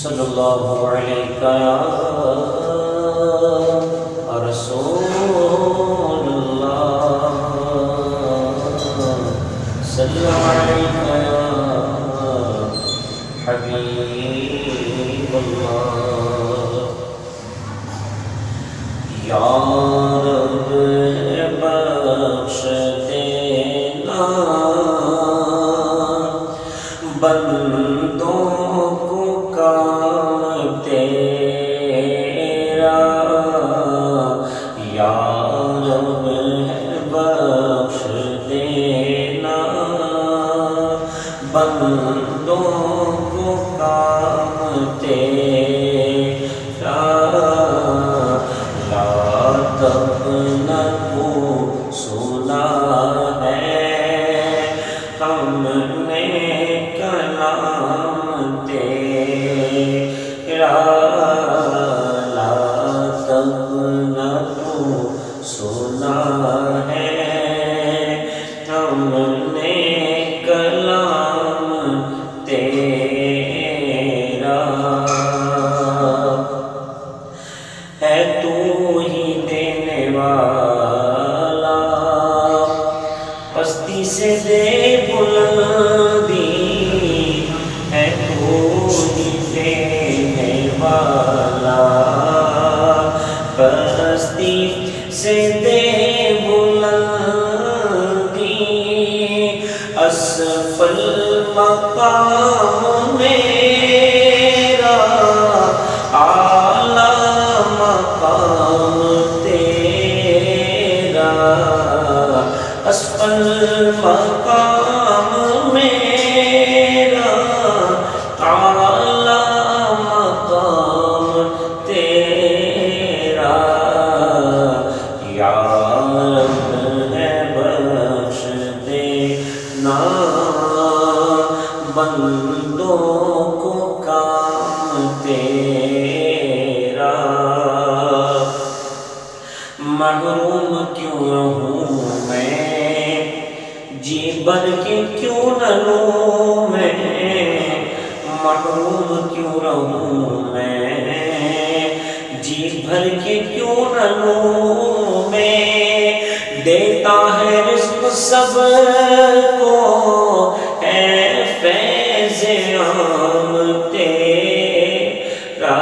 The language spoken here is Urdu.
صلی اللہ علیہ یا رسول اللہ، صلی علیہ یا حبیب اللہ، یا رب بخش دینا بندوں کو کام تیرا، یا رب بخش دینا بندوں کو کام تیرا، لا تقنطوا سنا ہے ہم نے کلام تیرا، لا تقنطوا سنا ہے ہم نے کلام تیرا، ہے تو ہی دینے والا پستی سے دے بلندی، ہے تو ہی دینے والا پستی سے دے بلندی، اسفل مقام میرا اعلیٰ مقام تیرا، اسفل مقام میرا اعلیٰ مقام تیرا، یا رب ہے بخش دینا بندوں کو کام تیرا، محروم کیوں رہوں میں جی بھر کے کیوں نہ لوں میں، محروم کیوں رہوں میں جی بھر کے کیوں نہ لوں میں، دیتا ہے رزق سب کو ہے فیض عام تیرا،